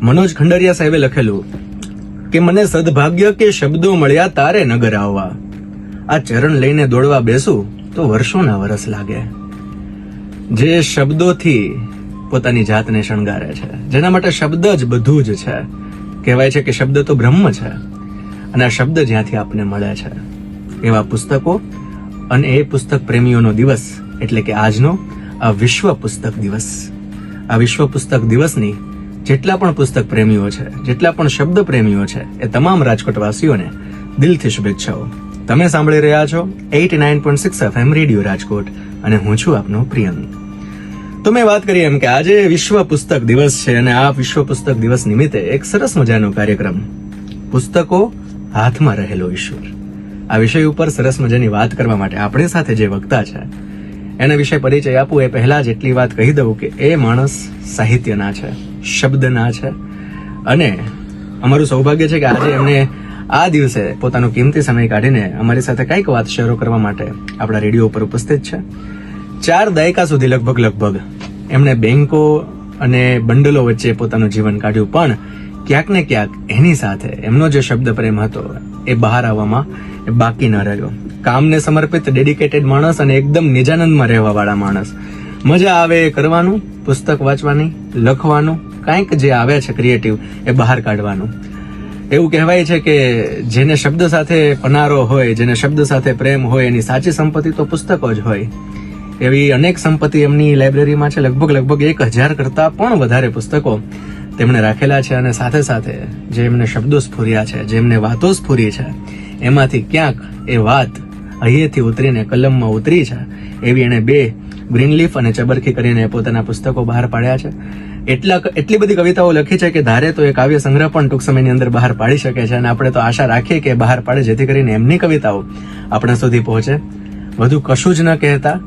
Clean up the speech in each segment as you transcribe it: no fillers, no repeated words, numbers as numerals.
મનોજ ખંડરિયા સાહેબે લખેલું કે મને સદભાગ્ય કે શબ્દો મળ્યા તારે નગર આવવા, આ ચરણ લઈને દોડવા બેસું તો વર્ષોના વરસ લાગે. જે શબ્દોથી પોતાની જાતને શણગારે છે, જેના માટે શબ્દ જ બધું જ છે. કહેવાય છે કે શબ્દ તો બ્રહ્મ છે, અને આ શબ્દ જ્યાંથી આપને મળે છે એવા પુસ્તકો. અને એ પુસ્તક પ્રેમીઓનો દિવસ એટલે કે આજનો આ વિશ્વ પુસ્તક દિવસ. આ વિશ્વ પુસ્તક દિવસની જેટલા પણ પુસ્તક પ્રેમીઓ છે, જેટલા પણ શબ્દ પ્રેમીઓ છે, એ તમામ રાજકોટવાસીઓને દિલથી શુભેચ્છાઓ. તમે સાંભળી રહ્યા છો 89.6 FM રેડિયો રાજકોટ, અને હું છું આપનો પ્રિયંક. તો મેં વાત કરી એમ કે આજે વિશ્વ પુસ્તક દિવસ છે, અને આ વિશ્વ પુસ્તક દિવસ નિમિત્તે એક સરસ મજાનો કાર્યક્રમ, પુસ્તકો હાથમાં રહેલો ઈશ્વર. આ વિષય ઉપર સરસ મજાની વાત કરવા માટે આપણી સાથે જે વક્તા છે એના વિશે પરિચય આપું એ પહેલા જ એટલી વાત કહી દઉં કે એ માણસ સાહિત્યના છે, શબ્દના છે, અને અમારું સૌભાગ્ય છે કે આજે એમને આ દિવસે પોતાનો કિંમતી સમય કાઢીને અમારી સાથે કંઈક વાત શેર કરવા માટે આપણા રેડિયો ઉપર ઉપસ્થિત છે. 4 દાયકા સુધી લગભગ એમણે બેંકો અને બંડલો વચ્ચે પોતાનું જીવન કાઢ્યું, પણ ક્યાંક ને ક્યાંક એની સાથે એમનો જે શબ્દ પ્રેમ હતો એ બહાર આવવામાં બાકી ન રહ્યો. કામને સમર્પિત ડેડિકેટેડ માણસ અને એકદમ નિજાનંદમાં રહેવા વાળા માણસ. મજા આવે એ કરવાનું, પુસ્તક વાંચવાની, લખવાનું, કંઈક જે આવે છે ક્રિએટિવ એ બહાર કાઢવાનું. એવું કહેવાય છે કે જેને શબ્દ સાથે પનારો હોય, જેને શબ્દ સાથે પ્રેમ હોય, એની સાચી સંપત્તિ તો પુસ્તકો જ હોય. એવી અનેક સંપત્તિ એમની લાઇબ્રેરીમાં છે. લગભગ 1000 કરતા પણ વધારે પુસ્તકો તેમણે રાખેલા છે, અને સાથે સાથે જે એમને શબ્દો સ્ફુર્યા છે, જે એમને વાતો સ્ફુરી છે, એમાંથી ક્યાંક એ વાત અહીંયાથી ઉતરીને કલમમાં ઉતરી છે. એવી એણે 2 ગ્રીનલીફ અને ચબરખી કરીને પોતાના પુસ્તકો બહાર પાડ્યા છે. એટલી બધી કવિતાઓ લખી છે કે ધારે તો એ કાવ્ય સંગ્રહ પણ ટૂંક સમયની અંદર બહાર પાડી શકે છે, અને આપણે તો આશા રાખીએ કે બહાર પાડે, જેથી કરીને એમની કવિતાઓ આપણા સુધી પહોંચે. વધુ કશું જ ન કહેતા,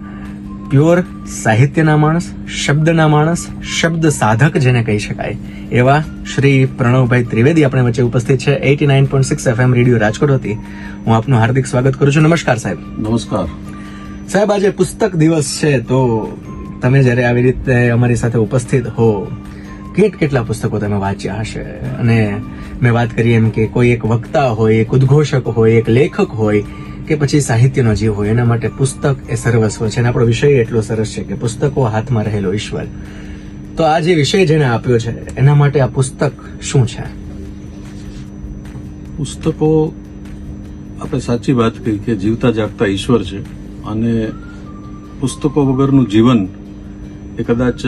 પ્યોર સાહિત્યના માણસ, શબ્દના માણસ, શબ્દ સાધક જેને કહી શકાય એવા શ્રી પ્રણવભાઈ ત્રિવેદી આપણે વચ્ચે ઉપસ્થિત છે 89.6 FM રેડિયો રાજકોટ હતી. હું આપનું હાર્દિક સ્વાગત કરું છું. નમસ્કાર સાહેબ. નમસ્કાર સાહેબ. આજે પુસ્તક દિવસ છે, તો તમે જ્યારે આવી રીતે અમારી સાથે ઉપસ્થિત હો, કેટલા પુસ્તકો તમે વાંચ્યા હશે? અને મેં વાત કરી એમ કે કોઈ એક વક્તા હોય, એક ઉદ્ઘોષક હોય, એક લેખક હોય કે પછી સાહિત્યનો જીવ હોય, એના માટે પુસ્તક એ સર્વસ્વ છે. અને આપણો વિષય એટલો સરસ છે કે પુસ્તકો હાથમાં રહેલો ઈશ્વર. તો આ જે વિષય જેને આપ્યો છે એના માટે આ પુસ્તક શું છે? પુસ્તકો, આપણે સાચી વાત કહી કે જીવતા જાગતા ઈશ્વર છે, અને પુસ્તકો વગરનું જીવન એ કદાચ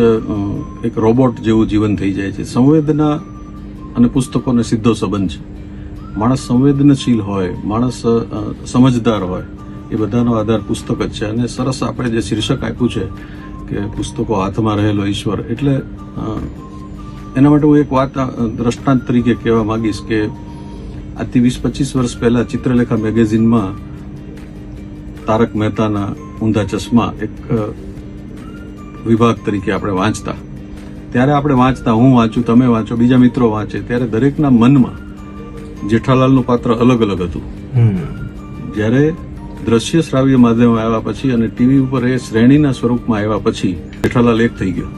એક રોબોટ જેવું જીવન થઈ જાય છે. સંવેદના અને પુસ્તકોને સીધો સંબંધ છે. માણસ સંવેદનશીલ હોય, માણસ સમજદાર હોય, એ બધાનો આધાર પુસ્તક જ છે. અને સરસ આપણે જે શીર્ષક આપ્યું છે કે પુસ્તકો હાથમાં રહેલો ઈશ્વર, એટલે એના માટે હું એક વાત દ્રષ્ટાંત તરીકે કહેવા માંગીશ કે આજથી 20-25 વર્ષ પહેલા ચિત્રલેખા મેગેઝિનમાં તારક મહેતાના ઊંધા ચશ્મા એક વિભાગ તરીકે આપણે વાંચતા. ત્યારે આપણે વાંચતા, હું વાંચું, તમે વાંચો, બીજા મિત્રો વાંચે, ત્યારે દરેકના મનમાં જેઠાલાલનું પાત્ર અલગ હતું. જ્યારે દ્રશ્ય શ્રાવ્ય માધ્યમ આવ્યા પછી અને ટીવી ઉપર એ શ્રેણીના સ્વરૂપમાં આવ્યા પછી જેઠાલાલ એક થઈ ગયો.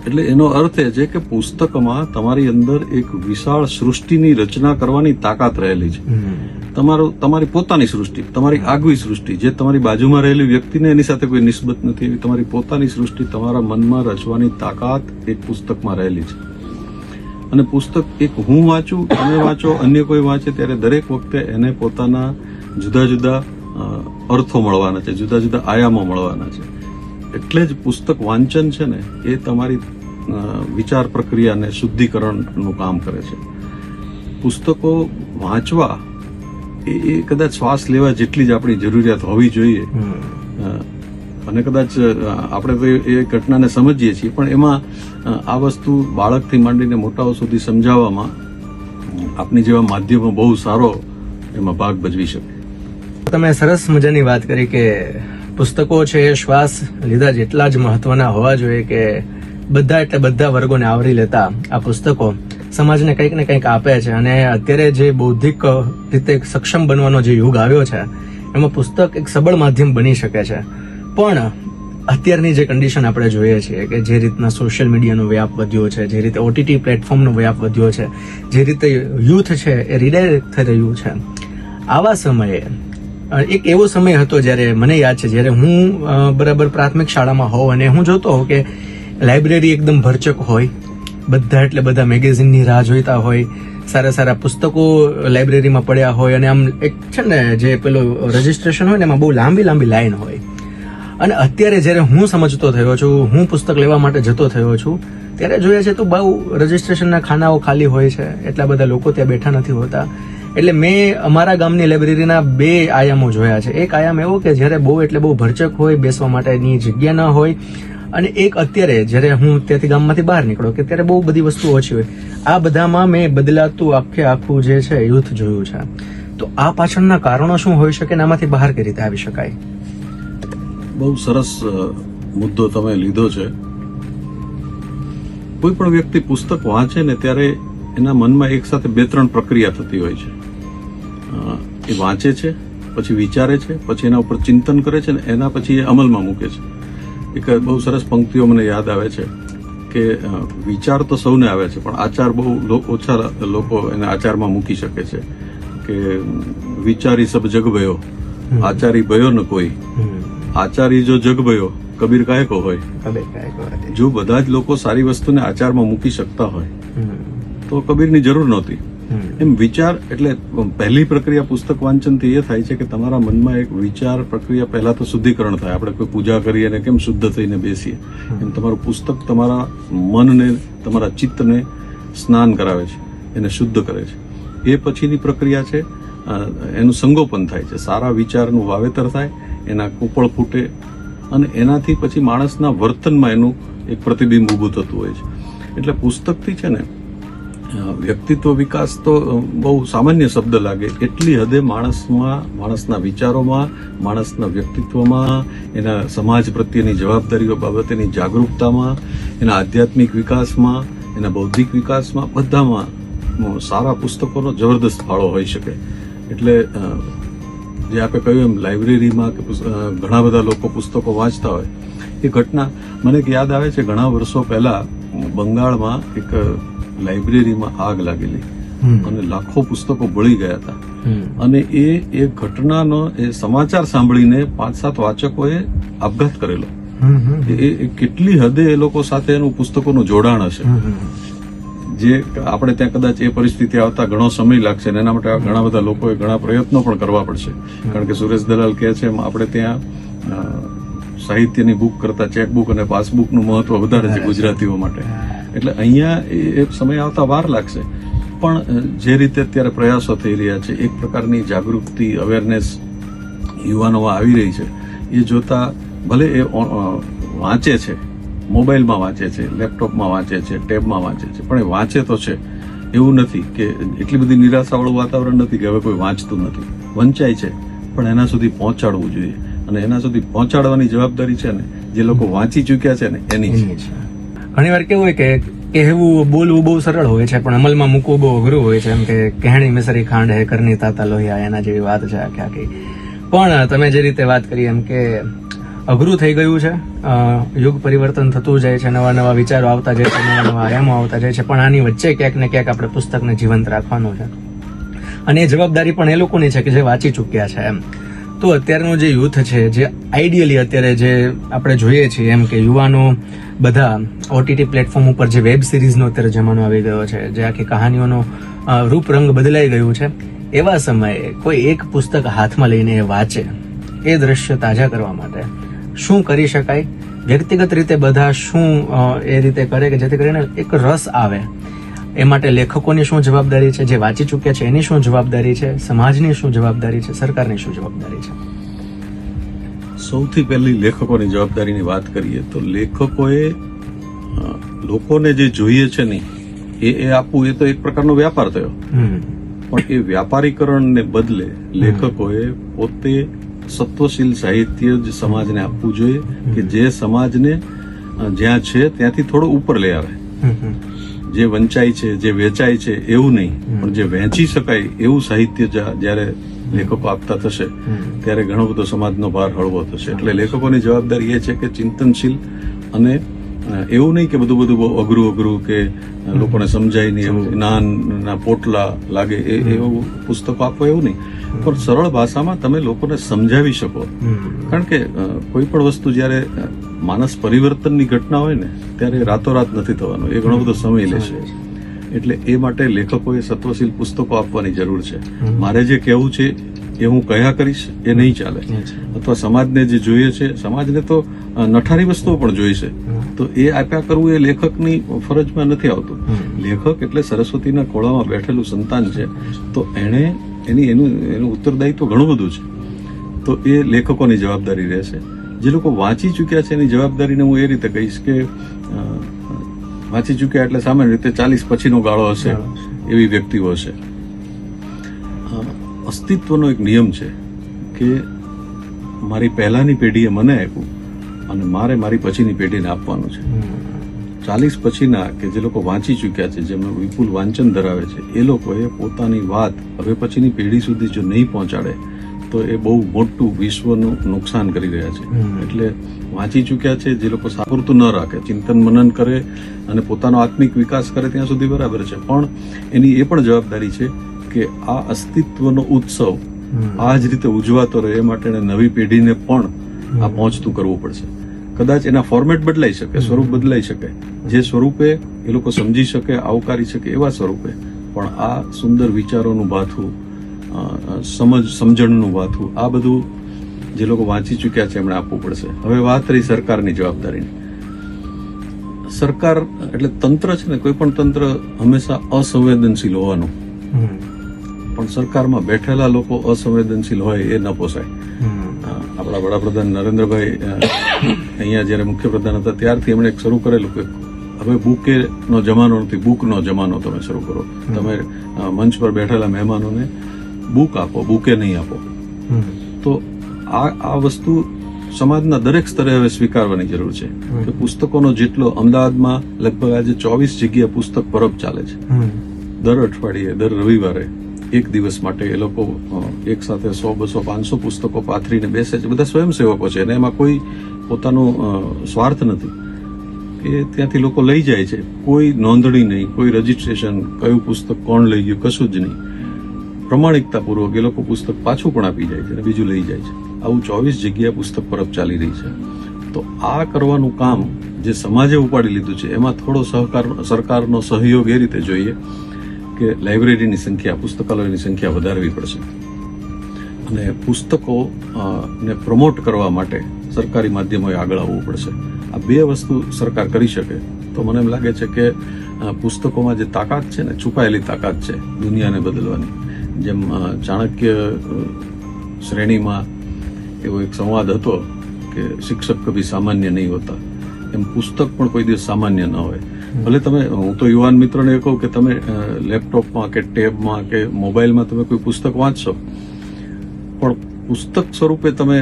એટલે એનો અર્થ એ છે કે પુસ્તકમાં તમારી અંદર એક વિશાળ સૃષ્ટિની રચના કરવાની તાકાત રહેલી છે. તમારી પોતાની સૃષ્ટિ, તમારી આગવી સૃષ્ટિ, જે તમારી બાજુમાં રહેલી વ્યક્તિને એની સાથે કોઈ નિસ્બત નથી, એવી તમારી પોતાની સૃષ્ટિ તમારા મનમાં રચવાની તાકાત એક પુસ્તકમાં રહેલી છે. અને પુસ્તક એક હું વાંચું, તમે વાંચો, અન્ય કોઈ વાંચે, ત્યારે દરેક વખતે એને પોતાના જુદા જુદા અર્થો મળવાના છે, જુદા જુદા આયામો મળવાના છે. એટલે જ પુસ્તક વાંચન છે ને, એ તમારી વિચાર પ્રક્રિયાને શુદ્ધિકરણનું કામ કરે છે. પુસ્તકો વાંચવા એ કદાચ શ્વાસ લેવા જેટલી જ આપણી જરૂરિયાત હોવી જોઈએ. અને કદાચ આપણે તો એ ઘટનાને સમજીએ છીએ, પણ એમાં આ વસ્તુ બાળકથી માંડીને મોટાઓ સુધી સમજાવવામાં આપણી જેવા માધ્યમો બહુ સારો એમાં ભાગ ભજવી શકે. તમે સરસ મજાની વાત કરી કે પુસ્તકો છે એ શ્વાસ લીધા જેટલા જ મહત્વના હોવા જોઈએ, કે બધા વર્ગોને આવરી લેતા આ પુસ્તકો સમાજને કંઈક ને કંઈક આપે છે. અને અત્યારે જે બૌદ્ધિક રીતે સક્ષમ બનવાનો જે યુગ આવ્યો છે, એમાં પુસ્તક એક સબળ માધ્યમ બની શકે છે. પણ અત્યારની જે કન્ડિશન આપણે જોઈએ છીએ કે જે રીતના સોશિયલ મીડિયાનો વ્યાપ વધ્યો છે, જે રીતે ઓટીટી પ્લેટફોર્મનો વ્યાપ વધ્યો છે, જે રીતે યુથ છે એ રિડાયરેક્ટ થઈ રહ્યું છે, આવા સમયે એક એવો સમય હતો જ્યારે મને યાદ છે, જ્યારે હું બરાબર પ્રાથમિક શાળામાં હોઉં અને હું જોતો હોઉં કે લાઇબ્રેરી એકદમ ભરચક હોય, બધા એટલે બધા મેગેઝિનની રાહ જોઈતા હોય, સારા સારા પુસ્તકો લાઇબ્રેરીમાં પડ્યા હોય અને આમ એક છે ને જે પેલું રજીસ્ટ્રેશન હોય ને એમાં બહુ લાંબી લાંબી લાઈન હોય. અને અત્યારે જ્યારે હું સમજતો થયો છું, હું પુસ્તક લેવા માટે જતો થયો છું, ત્યારે જોઈએ છે તો બહુ રજીસ્ટ્રેશનના ખાનાઓ ખાલી હોય છે, એટલા બધા લોકો ત્યાં બેઠા નથી હોતા. એટલે મેં અમારા ગામની લાઇબ્રેરીના 2 આયામો જોયા છે. એક આયામ એવો કે જ્યારે બહુ એટલે બહુ ભરચક હોય, બેસવા માટેની જગ્યા ન હોય, અને એક અત્યારે જ્યારે હું ત્યાંથી ગામમાંથી બહાર નીકળો કે ત્યારે બહુ બધી વસ્તુ ઓછી હોય. આ બધામાં મેં બદલાતું આખું જે છે યુથ જોયું છે. તો આ પાછળના કારણો શું હોઈ શકે ને આમાંથી બહાર કઈ રીતે આવી શકાય? બહુ સરસ મુદ્દો તમે લીધો છે. કોઈ પણ વ્યક્તિ પુસ્તક વાંચે ને ત્યારે એના મનમાં એક સાથે 2-3 પ્રક્રિયા થતી હોય છે. એ વાંચે છે, પછી વિચારે છે, પછી એના ઉપર ચિંતન કરે છે ને એના પછી એ અમલમાં મૂકે છે. એક બહુ સરસ પંક્તિઓ મને યાદ આવે છે કે વિચાર તો સૌને આવે છે, પણ આચાર બહુ ઓછા લોકો એને આચારમાં મૂકી શકે છે. કે વિચારી સબ જગ ભયો, આચારી ભયો ન કોઈ, આચારી જો જગ ભયો કબીર કાય કો હોય. જો બધા જ લોકો સારી વસ્તુને આચારમાં મૂકી શકતા હોય તો કબીરની જરૂર નહોતી. એમ વિચાર એટલે પહેલી પ્રક્રિયા પુસ્તક વાંચનથી એ થાય છે કે તમારા મનમાં એક વિચાર પ્રક્રિયા પહેલા તો શુદ્ધિકરણ થાય. આપણે કોઈ પૂજા કરીએ અને કેમ શુદ્ધ થઈને બેસીએ, એમ તમારું પુસ્તક તમારા મનને, તમારા ચિત્તને સ્નાન કરાવે છે, એને શુદ્ધ કરે છે. એ પછીની પ્રક્રિયા છે એનું સંગોપન થાય છે, સારા વિચારનું વાવેતર થાય, એના કુપળ ફૂટે અને એનાથી પછી માણસના વર્તનમાં એનું એક પ્રતિબિંબ ઊભું થતું હોય છે. એટલે પુસ્તકથી છે ને વ્યક્તિત્વ વિકાસ તો બહુ સામાન્ય શબ્દ લાગે, એટલી હદે માણસમાં, માણસના વિચારોમાં, માણસના વ્યક્તિત્વમાં, એના સમાજ પ્રત્યેની જવાબદારીઓ બાબતેની જાગૃતતામાં, એના આધ્યાત્મિક વિકાસમાં, એના બૌદ્ધિક વિકાસમાં, બધામાં સારા પુસ્તકોનો જબરદસ્ત ફાળો હોઈ શકે. એટલે જે આપણે કહ્યું એમ લાઇબ્રેરીમાં ઘણા બધા લોકો પુસ્તકો વાંચતા હોય, એ ઘટના મને યાદ આવે છે. ઘણા વર્ષો પહેલા બંગાળમાં એક લાઇબ્રેરીમાં આગ લાગેલી અને લાખો પુસ્તકો બળી ગયા હતા. અને એ ઘટનાનો એ સમાચાર સાંભળીને 5-7 વાચકોએ આપઘાત કરેલો. એ કેટલી હદે એ લોકો સાથે એનું પુસ્તકોનું જોડાણ હશે, જે આપણે ત્યાં કદાચ એ પરિસ્થિતિ આવતા ઘણો સમય લાગશે અને એના માટે ઘણા બધા લોકોએ ઘણા પ્રયત્નો પણ કરવા પડશે. કારણ કે સુરેશ દલાલ કહે છે એમ આપણે ત્યાં સાહિત્યની બુક કરતા ચેકબુક અને પાસબુકનું મહત્વ વધારે છે ગુજરાતીઓ માટે. એટલે અહીંયા એ સમય આવતા વાર લાગશે, પણ જે રીતે અત્યારે પ્રયાસો થઈ રહ્યા છે, એક પ્રકારની જાગૃતિ, અવેરનેસ યુવાનોમાં આવી રહી છે, એ જોતા ભલે એ વાંચે છે, મોબાઈલમાં વાંચે છે, લેપટોપમાં વાંચે છે, ટેબમાં વાંચે છે, પણ એ વાંચે તો છે. એવું નથી કે એટલી બધી નિરાશાવાળું વાતાવરણ નથી કે હવે કોઈ વાંચતું નથી. વંચાય છે, પણ એના સુધી પહોંચાડવું જોઈએ, અને એના સુધી પહોંચાડવાની જવાબદારી છે ને જે લોકો વાંચી ચૂક્યા છે ને એની છે. ઘણી વાર કેવું હોય કે કહેવું, બોલવું બહુ સરળ હોય છે, પણ અમલમાં મૂકવું બહુ અઘરું હોય છે. એમ કે કહેણી મિસરી ખાંડ હે, કરની તાતા લોહિયા, એના જેવી વાત છે આખી. પણ તમે જે રીતે વાત કરી એમ કે અઘરું થઈ ગયું છે, યુગ પરિવર્તન થતું જાય છે, નવા નવા વિચારો આવતા જાય છે, નવા નવા આયામો આવતા જાય છે, પણ આની વચ્ચે ક્યાંક ને ક્યાંક આપણે પુસ્તકને જીવંત રાખવાનું છે. અને એ જવાબદારી પણ એ લોકોની છે કે જે વાંચી ચૂક્યા છે. એમ તો અત્યારનું જે યુથ છે, જે આઈડિયલી અત્યારે જે આપણે જોઈએ છીએ એમ કે યુવાનો બધા ઓટીટી પ્લેટફોર્મ ઉપર જે વેબ સિરીઝનો અત્યારે જમાનો આવી ગયો છે, જે આખી કહાનીઓનો રૂપરંગ બદલાઈ ગયું છે, એવા સમયે કોઈ એક પુસ્તક હાથમાં લઈને એ વાંચે, એ દ્રશ્ય તાજા કરવા માટે શું કરી શકાય? વ્યક્તિગત રીતે બધા શું એ રીતે કરે કે જેથી કરીને એક રસ આવે? એ માટે લેખકોની શું જવાબદારી છે, જે વાંચી ચૂક્યા છે એની શું જવાબદારી છે, સમાજની શું જવાબદારી છે, સરકારની શું જવાબદારી છે? સૌથી પહેલી લેખકોની જવાબદારીની વાત કરીએ તો લેખકોએ લોકોને જે જોઈએ છે નહીં એ આપવું, એ તો એક પ્રકારનો વ્યાપાર થયો. પણ એ વ્યાપારીકરણને બદલે લેખકોએ પોતે સત્વશીલ સાહિત્ય જ સમાજને આપવું જોઈએ કે જે સમાજને જ્યાં છે ત્યાંથી થોડો ઉપર લઈ આવે. જે વંચાય છે, જે વેચાય છે એવું નહીં, પણ જે વહેંચી શકાય એવું સાહિત્ય જ્યારે લેખકો આપતા થશે ત્યારે ઘણો બધો સમાજનો ભાર હળવો થશે. એટલે લેખકોની જવાબદારી એ છે કે ચિંતનશીલ અને એવું નહીં કે બધું બહુ અઘરું કે લોકોને સમજાય નહીં એવું જ્ઞાનના પોટલા લાગે એવું પુસ્તકો આપો એવું નહીં, પણ સરળ ભાષામાં તમે લોકોને સમજાવી શકો. કારણ કે કોઈ પણ વસ્તુ જ્યારે માનસ પરિવર્તનની ઘટના હોય ને ત્યારે રાતોરાત નથી થવાનું, એ ઘણો બધો સમય લેશે. એટલે એ માટે લેખકોએ સત્વશીલ પુસ્તકો આપવાની જરૂર છે. મારે જે કહેવું છે એ હું કયા કરીશ એ નહીં ચાલે, અથવા સમાજને જે જોઈએ છે, સમાજને તો નઠારી વસ્તુઓ પણ જોઈશે, તો એ આપ્યા કરવું એ લેખકની ફરજમાં નથી આવતું. લેખક એટલે સરસ્વતીના ખોળામાં બેઠેલું સંતાન છે, તો એનું ઉત્તરદાયિત્વ ઘણું બધું છે. તો એ લેખકોની જવાબદારી રહેશે. જે લોકો વાંચી ચૂક્યા છે એની જવાબદારીને હું એ રીતે કહીશ કે વાંચી ચૂક્યા એટલે સામાન્ય રીતે 40 પછીનો ગાળો હશે એવી વ્યક્તિઓ હશે. અસ્તિત્વનો એક નિયમ છે કે મારી પહેલાની પેઢીએ મને આપ્યું અને મારે મારી પછીની પેઢીને આપવાનું છે. 40 પછીના કે જે લોકો વાંચી ચૂક્યા છે, જેમનું વિપુલ વાંચન ધરાવે છે, એ લોકોએ પોતાની વાત હવે પછીની પેઢી સુધી જો નહીં પહોંચાડે તો એ બહુ મોટું વિશ્વનું નુકસાન કરી રહ્યા છે. એટલે વાંચી ચૂક્યા છે જે લોકો સાપૂરતું ન રાખે, ચિંતન મનન કરે અને પોતાનો આત્મિક વિકાસ કરે ત્યાં સુધી બરાબર છે, પણ એની એ પણ જવાબદારી છે કે આ અસ્તિત્વનો ઉત્સવ આ જ રીતે ઉજવાતો રહે એ માટે નવી પેઢીને પણ આ પહોંચતું કરવું પડશે. કદાચ એના ફોર્મેટ બદલાઈ શકે, સ્વરૂપ બદલાઈ શકે, જે સ્વરૂપે એ લોકો સમજી શકે, આવકારી શકે એવા સ્વરૂપે, પણ આ સુંદર વિચારોનું ભાથું, સમજણનું ભાથું, આ બધું જે લોકો વાંચી ચૂક્યા છે એમણે આપવું પડશે. હવે વાત રહી સરકારની જવાબદારીની. સરકાર એટલે તંત્ર છે ને, કોઈ પણ તંત્ર હંમેશા અસંવેદનશીલ હોવાનું, પણ સરકારમાં બેઠેલા લોકો અસંવેદનશીલ હોય એ ન પોસાય. આપણા વડાપ્રધાન નરેન્દ્રભાઈ અહીંયા જયારે મુખ્યપ્રધાન હતા ત્યારથી એમણે એક શરૂ કરેલું કે હવે બુકેનો જમાનો નથી, બુકનો જમાનો તમે શરૂ કરો. તમે મંચ પર બેઠેલા મહેમાનોને બુક આપો, બુકે નહીં આપો. તો આ વસ્તુ સમાજના દરેક સ્તરે હવે સ્વીકારવાની જરૂર છે કે પુસ્તકોનો જેટલો અમદાવાદમાં લગભગ આજે 24 જગ્યા પુસ્તક પરબ ચાલે છે. દર અઠવાડિયે, દર રવિવારે એક દિવસ માટે એ લોકો એક સાથે 100, 200, 500 પુસ્તકો પાથરીને બેસે છે. બધા સ્વયંસેવકો છે અને એમાં કોઈ પોતાનો સ્વાર્થ નથી. એ ત્યાંથી લોકો લઈ જાય છે, કોઈ નોંધણી નહીં, કોઈ રજીસ્ટ્રેશન, કયું પુસ્તક કોણ લઈ ગયું, કશું જ નહીં. પ્રમાણિકતાપૂર્વક એ લોકો પુસ્તક પાછું પણ આપી જાય છે અને બીજું લઈ જાય છે. આવું 24 જગ્યાએ પુસ્તક પરબ ચાલી રહી છે. તો આ કરવાનું કામ જે સમાજે ઉપાડી લીધું છે એમાં થોડો સરકારનો સહયોગ એ રીતે જોઈએ કે લાઇબ્રેરીની સંખ્યા, પુસ્તકાલયોની સંખ્યા વધારવી પડશે અને પુસ્તકો ને પ્રમોટ કરવા માટે સરકારી માધ્યમોએ આગળ આવવું પડશે. આ બે વસ્તુ સરકાર કરી શકે તો મને એમ લાગે છે કે પુસ્તકોમાં જે તાકાત છે ને, છુપાયેલી તાકાત છે દુનિયાને બદલવાની. જેમ ચાણક્ય શ્રેણીમાં એવો એક સંવાદ હતો કે શિક્ષક કભી સામાન્ય નહીં હોતા, એમ પુસ્તક પણ કોઈ દિવસ સામાન્ય ન હોય. ભલે તમે, હું તો યુવાન મિત્રોને એ કહું કે તમે લેપટોપમાં કે ટેબમાં કે મોબાઈલમાં તમે કોઈ પુસ્તક વાંચશો, પણ પુસ્તક સ્વરૂપે તમે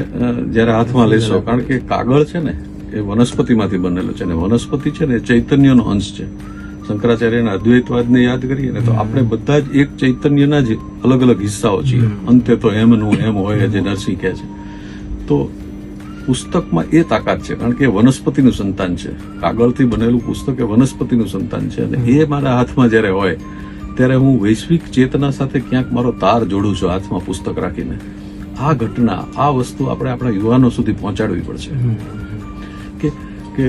જ્યારે હાથમાં લેશો, કારણ કે કાગળ છે ને એ વનસ્પતિમાંથી બનેલો છે, અને વનસ્પતિ છે ને એ ચૈતન્યનો અંશ છે. શંકરાચાર્યના અદ્વૈતવાદને યાદ કરીએ ને તો આપણે બધા જ એક ચૈતન્યના જ અલગ અલગ હિસ્સાઓ છીએ. અંતે તો એમનું એમ હોય જે નરસિંહ કહે છે. તો પુસ્તકમાં એ તાકાત છે, કારણ કે એ વનસ્પતિનું સંતાન છે. કાગળથી બનેલું પુસ્તક એ વનસ્પતિનું સંતાન છે, અને એ મારા હાથમાં જ્યારે હોય ત્યારે હું વૈશ્વિક ચેતના સાથે ક્યાંક મારો તાર જોડું છું હાથમાં પુસ્તક રાખીને. આ ઘટના, આ વસ્તુ આપણે આપણા યુવાનો સુધી પહોંચાડવી પડશે કે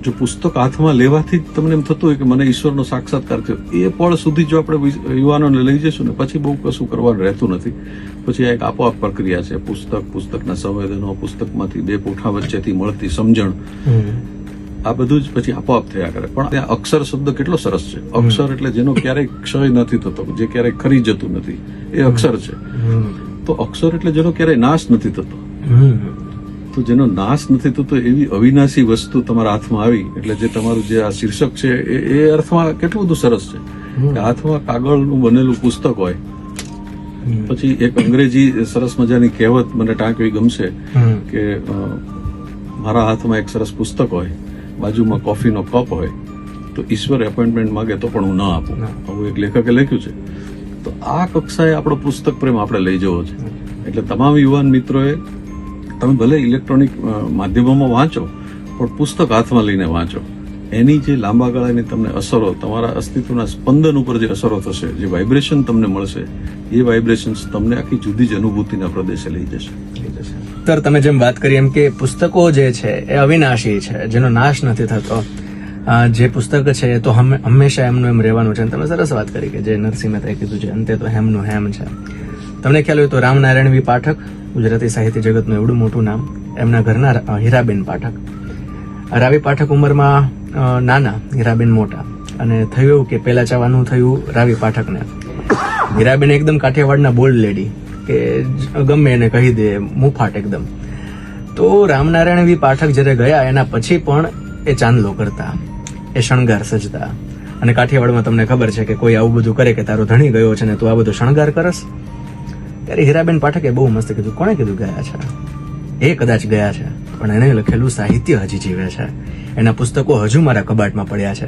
જો પુસ્તક હાથમાં લેવાથી જ તમને એમ થતું હોય કે મને ઈશ્વરનો સાક્ષાત્કાર થયો, એ પળ સુધી જો આપણે યુવાનોને લઈ જઈશું ને પછી બહુ કશું કરવાનું રહેતું નથી. પછી આ એક આપોઆપ પ્રક્રિયા છે. પુસ્તકના સંવેદનો, પુસ્તકમાંથી બે કોઠા વચ્ચેથી મળતી સમજણ, આ બધું જ પછી આપોઆપ થયા કરે. પણ ત્યાં અક્ષર શબ્દ કેટલો સરસ છે. અક્ષર એટલે જેનો ક્યારેય ક્ષય નથી થતો, જે ક્યારેય ખરી જતું નથી, એ અક્ષર છે. તો અક્ષર એટલે જેનો ક્યારેય નાશ નથી થતો. તો જેનો નાશ નથી થતો એવી અવિનાશી વસ્તુ તમારા હાથમાં આવી એટલે જે તમારું જે આ શીર્ષક છે એ અર્થમાં કેટલું બધું સરસ છે કે હાથમાં કાગળનું બનેલું પુસ્તક હોય. પછી એક અંગ્રેજી સરસ મજાની કહેવત મને ટાંકવી ગમશે કે મારા હાથમાં એક સરસ પુસ્તક હોય, બાજુમાં કોફીનો કપ હોય, તો ઈશ્વર એપોઇન્ટમેન્ટ માંગે તો પણ હું ન આપું. આવું એક લેખકે લખ્યું છે. તો આ કક્ષાએ આપણો પુસ્તક પ્રેમ આપણે લઈ જવો છે. એટલે તમામ યુવાન મિત્રોએ તમે ભલે ઇલેક્ટ્રોનિક માધ્યમોમાં વાંચો પણ પુસ્તક હાથમાં લઈને વાંચો. એની જે લાંબા ગાળાની તમને અસરો, તમારા અસ્તિત્વના સ્પંદન ઉપર જે અસરો થશે, જે વાઇબ્રેશન તમને મળશે, એ વાઇબ્રેશન્સ તમને આખી જુદી જ અનુભૂતિના પ્રદેશે લઈ જશે. સર, તમે જેમ વાત કરી એમ કે પુસ્તકો જે છે એ અવિનાશી છે, જેનો નાશ નથી થતો. જે પુસ્તક છે એ તો હંમેશા એમનું એમ રહેવાનું છે. તમે સરસ વાત કરી કે જે નરસિંહ મહેતાએ કીધું છે, અંતે તો હેમનું હેમ છે. તમને ખ્યાલ હોય તો રામનારાયણ વી પાઠક, ગુજરાતી સાહિત્ય જગતનું એવડું મોટું નામ, એમના ઘરના હીરાબેન પાઠક. રાવી પાઠક ઉંમરમાં નાના, હીરાબેન મોટા. અને થયું એવું કે પહેલા ચાવાનું થયું રાવી પાઠકને. હીરાબેન એકદમ કાઠિયાવાડના બોલ્ડ લેડી, કે ગમે એને કહી દે, મુફાટ એકદમ. તો રામનારાયણ વી પાઠક જ્યારે ગયા એના પછી પણ એ ચાંદલો કરતા, એ શણગાર સજતા. અને કાઠિયાવાડમાં તમને ખબર છે કે કોઈ આવું બધું કરે કે તારો ધણી ગયો છે ને તું આ બધો શણગાર કરસ. ત્યારે હીરાબેન પાઠકે બહુ મસ્ત કીધું. કોણે કીધું ગયા છે? એ કદાચ ગયા છે, પણ એને લખેલું સાહિત્ય હજી જીવે છે. એના પુસ્તકો હજુ મારા કબાટમાં પડ્યા છે.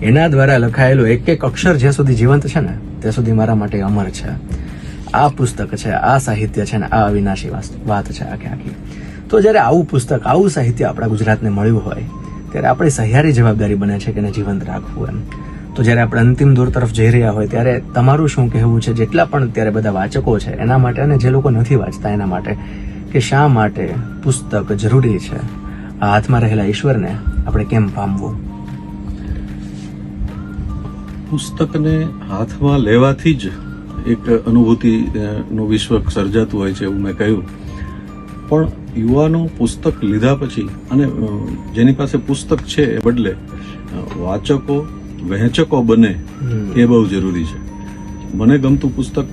એના દ્વારા લખાયેલું એક એક અક્ષર જ્યાં સુધી જીવંત છે ને ત્યાં સુધી મારા માટે અમર છે. આ પુસ્તક છે, આ સાહિત્ય છે ને આ અવિનાશી વાત છે આખી. તો જ્યારે આવું પુસ્તક, આવું સાહિત્ય આપણા ગુજરાતને મળ્યું હોય ત્યારે આપણી સહિયારી જવાબદારી બને છે કે એને જીવંત રાખવું એમ. તો જ્યારે આપણે અંતિમ દોર તરફ જઈ રહ્યા હોય ત્યારે તમારું શું કહેવું છે, જેટલા પણ અત્યારે બધા વાચકો છે એના માટે, અને જે લોકો નથી વાંચતા એના માટે, કે શા માટે પુસ્તક જરૂરી છે? આ હાથમાં રહેલા ઈશ્વરને આપણે કેમ પામવું? પુસ્તકને હાથમાં લેવાથી જ એક અનુભૂતિનું વિશ્વ સર્જાતું હોય છે, એવું મેં કહ્યું. પણ યુવાનો પુસ્તક લીધા પછી, અને જેની પાસે પુસ્તક છે એ બદલે વાચકો, વહેંચકો બને, એ બહુ જરૂરી છે. મને ગમતું પુસ્તક,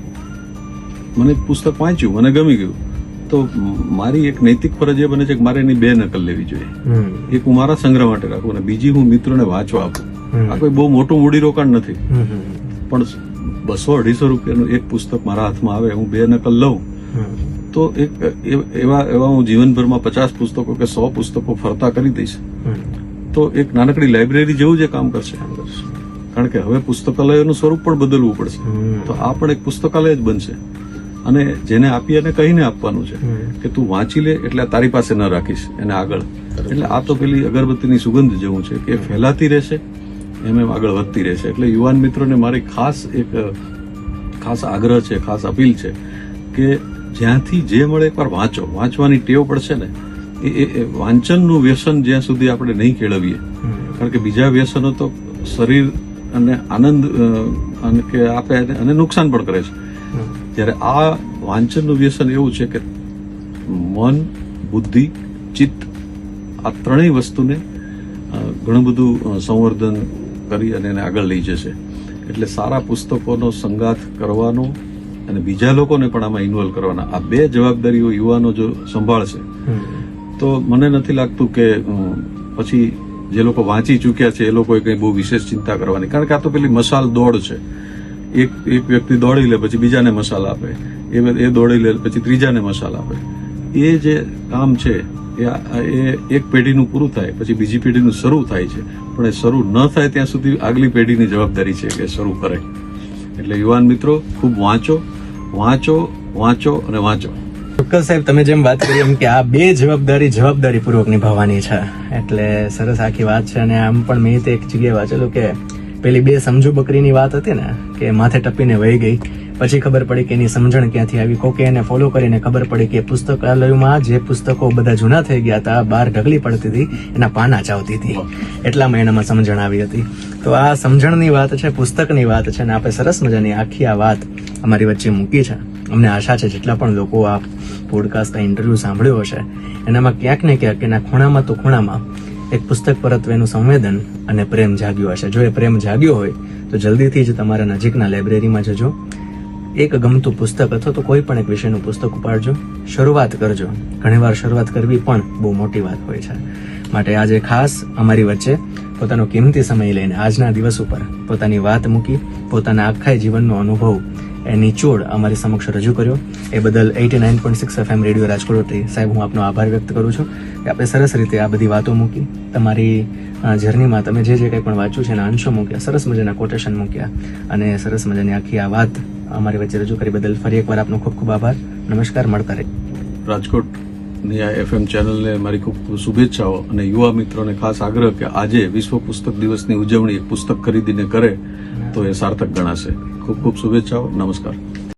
મને પુસ્તક વાંચ્યું, મને ગમી ગયું, તો મારી એક નૈતિક ફરજ એ બને છે કે મારે એની 2 નકલ લેવી જોઈએ. એક હું મારા સંગ્રહ માટે રાખું અને બીજી હું મિત્રોને વાંચવા આપું. આ કોઈ બહુ મોટું મૂડીરોકાણ નથી, પણ 200-250 રૂપિયાનું એક પુસ્તક મારા હાથમાં આવે, હું 2 નકલ લઉં, તો એક એવા હું જીવનભરમાં 50 પુસ્તકો કે 100 પુસ્તકો ફરતા કરી દઈશ, તો એક નાનકડી લાઇબ્રેરી જેવું જ કામ કરશે. કારણ કે હવે પુસ્તકાલયોનું સ્વરૂપ પણ બદલવું પડશે, તો આ પણ એક પુસ્તકાલય જ બનશે. અને જેને આપી એને કહીને આપવાનું છે કે તું વાંચી લે, એટલે તારી પાસે ન રાખીશ એને આગળ. એટલે આ તો પેલી અગરબત્તીની સુગંધ જેવું છે કે ફેલાતી રહેશે, એમ આગળ વધતી રહેશે. એટલે યુવાન મિત્રોને મારી ખાસ આગ્રહ છે, ખાસ અપીલ છે કે જ્યાંથી જે મળે એકવાર વાંચો. વાંચવાની ટેવ પડશે ને, એ વાંચનનું વ્યસન જ્યાં સુધી આપણે નહીં કેળવીએ, કારણ કે બીજા વ્યસનો તો શરીર અને આનંદ કે આપે અને નુકસાન પણ કરે છે. જ્યારે આ વાંચનનું વ્યસન એવું છે કે મન, બુદ્ધિ, ચિત્ત, આ ત્રણેય વસ્તુને ઘણું બધું સંવર્ધન કરી અને એને આગળ લઈ જશે. એટલે સારા પુસ્તકોનો સંગાથ કરવાનો અને બીજા લોકોને પણ આમાં ઇન્વોલ્વ કરવાના, આ 2 જવાબદારીઓ યુવાનો જો સંભાળશે તો મને નથી લાગતું કે પછી જે લોકો વાંચી ચૂક્યા છે એ લોકોએ કંઈ બહુ વિશેષ ચિંતા કરવાની. કારણ કે આ તો પેલી મશાલ દોડ છે. એક વ્યક્તિ દોડી લે, પછી બીજાને મશાલ આપે, એ દોડી લે, પછી ત્રીજાને મશાલ આપે. એ જે કામ છે એ એક પેઢીનું પૂરું થાય, પછી બીજી પેઢીનું શરૂ થાય છે. પણ એ શરૂ ન થાય ત્યાં સુધી આગલી પેઢીની જવાબદારી છે કે શરૂ કરે. એટલે યુવાન મિત્રો, ખૂબ વાંચો અને વાંચો. ચોક્કસ સાહેબ, તમે જેમ વાત કરી એમ કે આ 2 જવાબદારી પૂર્વક નિભાવવાની છે. એટલે સરસ આખી વાત છે. અને આમ પણ મેં એક જગ્યાએ વાંચેલું કે પેલી 2 સમજુ બકરીની વાત હતી ને, કે માથે ટપીને વહી ગઈ, પછી ખબર પડી કે એની સમજણ ક્યાંથી આવી. કોકે એને ફોલો કરીને ખબર પડી કે પુસ્તકાલયમાં જે પુસ્તકો બધા જૂના થઈ ગયા હતા, બહાર ઢગલી પડતી હતી, એના પાના ચાવતી હતી, એટલામાં એનામાં સમજણ આવી હતી. તો આ સમજણની વાત છે, પુસ્તકની વાત છે, અને આપણે સરસ મજાની આખી આ વાત અમારી વચ્ચે મૂકી છે. અમને આશા છે જેટલા પણ લોકો આ પોડકાસ્ટ, આ ઇન્ટરવ્યુ સાંભળ્યો હશે, એનામાં ક્યાંક ને ક્યાંક એના ખૂણામાં તો ખૂણામાં એક પુસ્તક પરત્વેનું સંવેદન અને પ્રેમ જાગ્યો હશે. જો એ પ્રેમ જાગ્યો હોય તો જલ્દીથી જ તમારા નજીકના લાઇબ્રેરીમાં જજો, એક ગમતું પુસ્તક અથવા તો કોઈ પણ એક વિષયનું પુસ્તક ઉપાડજો, શરૂઆત કરજો. ઘણીવાર શરૂઆત કરવી પણ બહુ મોટી વાત હોય છે. માટે આજે ખાસ અમારી વચ્ચે પોતાનો કિંમતી સમય લઈને આજના દિવસ ઉપર પોતાની વાત મૂકી, પોતાના આખા જીવનનો અનુભવ એ નિચોડ અમારી સમક્ષ રજૂ કર્યો. એ બદલ 89.6 FM રેડિયો રાજકોટથી સાહેબ હું આપનો આભાર વ્યક્ત કરું છું કે આપણે સરસ રીતે આ બધી વાતો મૂકી. તમારી જર્નીમાં તમે જે કંઈ પણ વાંચ્યું છે એના અંશો મૂક્યા, સરસ મજાના કોટેશન મૂક્યા, અને સરસ મજાની આખી આ વાત અમારી વચ્ચે રજૂ કરી બદલ ફરી એકવાર આપનો ખૂબ ખૂબ આભાર. નમસ્કાર, મળતા રહે. રાજકોટની આ FM ચેનલને મારી ખૂબ ખૂબ શુભેચ્છાઓ અને યુવા મિત્રોને ખાસ આગ્રહ કે આજે વિશ્વ પુસ્તક દિવસની ઉજવણી એક પુસ્તક ખરીદીને કરે તો એ સાર્થક ગણાશે. ખૂબ ખૂબ શુભેચ્છાઓ. નમસ્કાર.